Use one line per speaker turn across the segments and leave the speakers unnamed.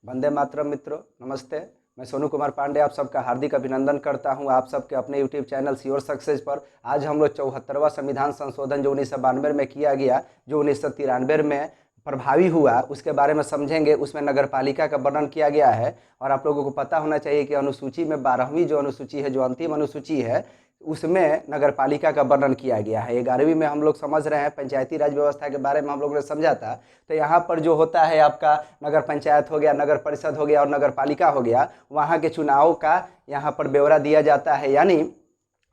वंदे मातरम मित्रों, नमस्ते। मैं सोनू कुमार पांडे आप सबका हार्दिक अभिनंदन करता हूं आप सबके अपने यूट्यूब चैनल योर सक्सेस पर। आज हम लोग 74वां संविधान संशोधन जो 1992 में किया गया, जो 1993 में प्रभावी हुआ, उसके बारे में समझेंगे। उसमें नगर पालिका का वर्णन किया गया है और आप लोगों को पता होना चाहिए कि अनुसूची में 12वीं जो अनुसूची है, जो अंतिम अनुसूची है, उसमें नगर पालिका का वर्णन किया गया है। 11वीं में हम लोग समझ रहे हैं, पंचायती राज व्यवस्था के बारे में हम लोगों ने समझा था। तो यहाँ पर जो होता है आपका नगर पंचायत हो गया, नगर परिषद हो गया और नगर पालिका हो गया, वहाँ के चुनाव का यहाँ पर ब्यौरा दिया जाता है। यानी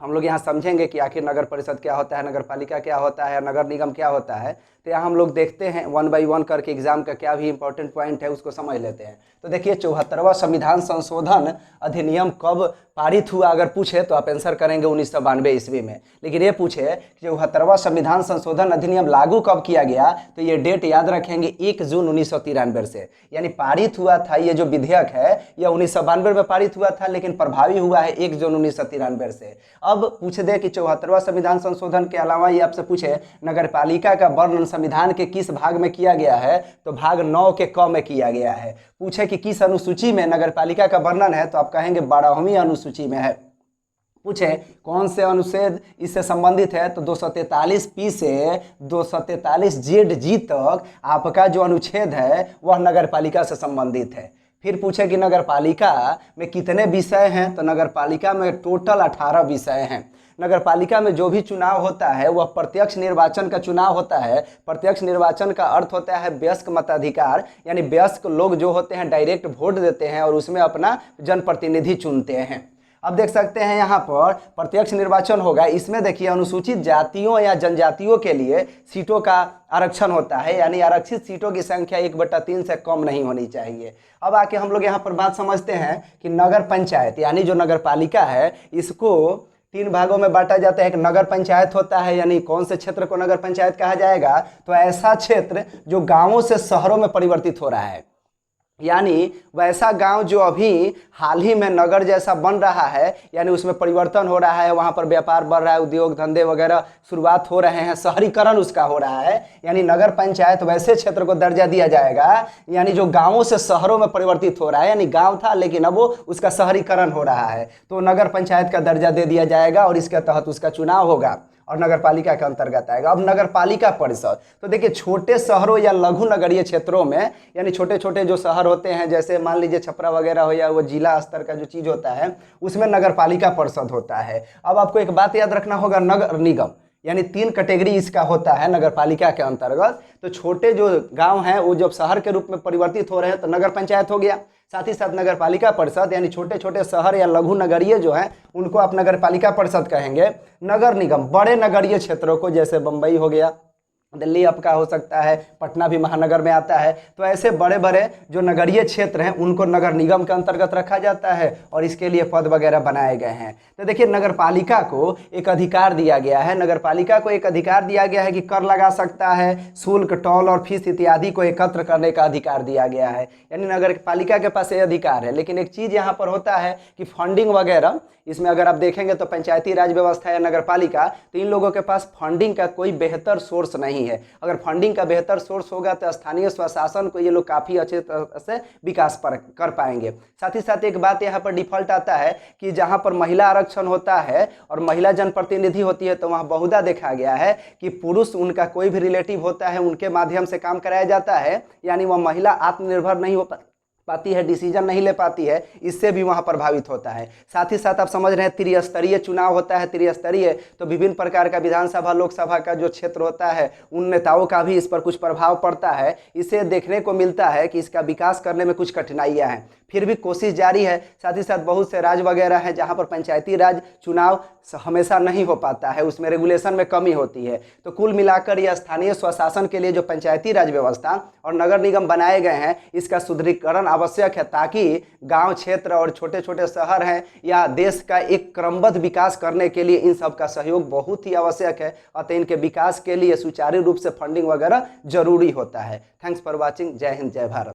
हम लोग यहाँ समझेंगे कि आखिर नगर परिषद क्या होता है, नगर पालिका क्या होता है, नगर निगम क्या होता है। तो यहाँ हम लोग देखते हैं 1 बाई 1 करके एग्जाम का क्या भी इंपॉर्टेंट पॉइंट है उसको समझ लेते हैं। तो देखिए 74वां संविधान संशोधन अधिनियम कब पारित हुआ, अगर पूछे तो आप आंसर करेंगे 1992 ईस्वी में। लेकिन ये पूछे कि 74वां संविधान संशोधन अधिनियम लागू कब किया गया, तो ये डेट याद रखेंगे 1 जून 1993 से। यानी पारित हुआ था ये जो विधेयक है, यह 1992 में पारित हुआ था, लेकिन प्रभावी हुआ है 1 जून 1993 से। अब पूछ दे कि 74वां संविधान संशोधन के अलावा ये आपसे पूछे नगर पालिका का वर्णन संविधान के किस भाग में किया गया है, तो भाग 9 के क में किया गया है। पूछे कि किस अनुसूची में नगर पालिका का वर्णन है, तो आप कहेंगे 12वीं अनुसूची में है। पूछे कौन से अनुच्छेद इससे संबंधित है, तो 243 पी से 243 जेड जी तक आपका जो अनुच्छेद है वह नगर पालिका से संबंधित है। फिर पूछे कि नगर पालिका में कितने विषय हैं, तो नगर पालिका में टोटल 18 विषय हैं। नगर पालिका में जो भी चुनाव होता है वह प्रत्यक्ष निर्वाचन का चुनाव होता है। प्रत्यक्ष निर्वाचन का अर्थ होता है वयस्क मताधिकार, यानी वयस्क लोग जो होते हैं डायरेक्ट वोट देते हैं और उसमें अपना जनप्रतिनिधि चुनते हैं। अब देख सकते हैं यहाँ पर प्रत्यक्ष निर्वाचन होगा। इसमें देखिए अनुसूचित जातियों या जनजातियों के लिए सीटों का आरक्षण होता है, यानी आरक्षित सीटों की संख्या 1/3 से कम नहीं होनी चाहिए। अब आके हम लोग यहाँ पर बात समझते हैं कि नगर पंचायत यानी जो नगर पालिका है, इसको 3 भागों में बांटा जाता है। एक नगर पंचायत होता है, यानी कौन से क्षेत्र को नगर पंचायत कहा जाएगा, तो ऐसा क्षेत्र जो गांवों से शहरों में परिवर्तित हो रहा है, यानी वैसा गांव जो अभी हाल ही में नगर जैसा बन रहा है, यानी उसमें परिवर्तन हो रहा है, वहां पर व्यापार बढ़ रहा है, उद्योग धंधे वगैरह शुरुआत हो रहे हैं, शहरीकरण उसका हो रहा है, यानी नगर पंचायत वैसे क्षेत्र को दर्जा दिया जाएगा, यानी जो गांवों से शहरों में परिवर्तित हो रहा है। यानी गांव था लेकिन अब वो उसका शहरीकरण हो रहा है, तो नगर पंचायत का दर्जा दे दिया जाएगा और इसके तहत उसका चुनाव होगा और नगर पालिका के अंतर्गत आएगा। अब नगर पालिका परिषद, तो देखिए छोटे शहरों या लघु नगरीय क्षेत्रों में, यानी छोटे छोटे जो शहर होते हैं, जैसे मान लीजिए छपरा वगैरह हो या वो जिला स्तर का जो चीज होता है, उसमें नगर पालिका परिषद होता है। अब आपको एक बात याद रखना होगा, नगर निगम यानी 3 कैटेगरी इसका होता है नगर पालिका के अंतर्गत। तो छोटे जो गांव हैं वो जब शहर के रूप में परिवर्तित हो रहे हैं तो नगर पंचायत हो गया, साथ ही साथ नगर पालिका परिषद यानी छोटे छोटे शहर या लघु नगरीय जो हैं उनको आप नगर पालिका परिषद कहेंगे। नगर निगम बड़े नगरीय क्षेत्रों को, जैसे बंबई हो गया, दिल्ली आपका हो सकता है, पटना भी महानगर में आता है, तो ऐसे बड़े बड़े जो नगरीय क्षेत्र हैं उनको नगर निगम के अंतर्गत रखा जाता है और इसके लिए पद वगैरह बनाए गए हैं। तो देखिए नगर पालिका को एक अधिकार दिया गया है, नगर पालिका को एक अधिकार दिया गया है कि कर लगा सकता है, शुल्क, टोल और फीस इत्यादि को एकत्र करने का अधिकार दिया गया है, यानी नगर पालिका के पास ये अधिकार है। लेकिन एक चीज यहाँ पर होता है कि फंडिंग वगैरह, इसमें अगर आप देखेंगे तो पंचायती राज व्यवस्था या नगर पालिका, तो इन लोगों के पास फंडिंग का कोई बेहतर सोर्स नहीं है। अगर फंडिंग का बेहतर सोर्स होगा तो स्थानीय स्वशासन को ये लोग काफी अच्छे तरह से विकास कर पाएंगे। साथ ही साथ एक बात यहाँ पर डिफॉल्ट आता है कि जहाँ पर महिला आरक्षण होता है और महिला जनप्रतिनिधि होती है, तो वहाँ बहुधा देखा गया है कि पुरुष, उनका कोई भी रिलेटिव होता है, उनके माध्यम से काम कराया जाता है, यानी वह महिला आत्मनिर्भर नहीं हो पाती है, डिसीजन नहीं ले पाती है, इससे भी वहां प्रभावित होता है। साथ ही साथ आप समझ रहे हैं त्रिस्तरीय चुनाव होता है। त्रिस्तरीय तो विभिन्न प्रकार का विधानसभा लोकसभा का जो क्षेत्र होता है उन नेताओं का भी इस पर कुछ प्रभाव पड़ता है। इसे देखने को मिलता है कि इसका विकास करने में कुछ कठिनाइयां हैं, फिर भी कोशिश जारी है। साथ ही साथ बहुत से राज्य वगैरह हैं जहां पर पंचायती राज चुनाव हमेशा नहीं हो पाता है, उसमें रेगुलेशन में कमी होती है। तो कुल मिलाकर यह स्थानीय स्वशासन के लिए जो पंचायती राज व्यवस्था और नगर निगम बनाए गए हैं, इसका सुदृढ़ीकरण आवश्यक है, ताकि गांव क्षेत्र और छोटे छोटे शहर हैं या देश का एक क्रमबद्ध विकास करने के लिए इन सब का सहयोग बहुत ही आवश्यक है। अतः इनके विकास के लिए सुचारू रूप से फंडिंग वगैरह जरूरी होता है। Thanks for watching. जय हिंद, जय भारत।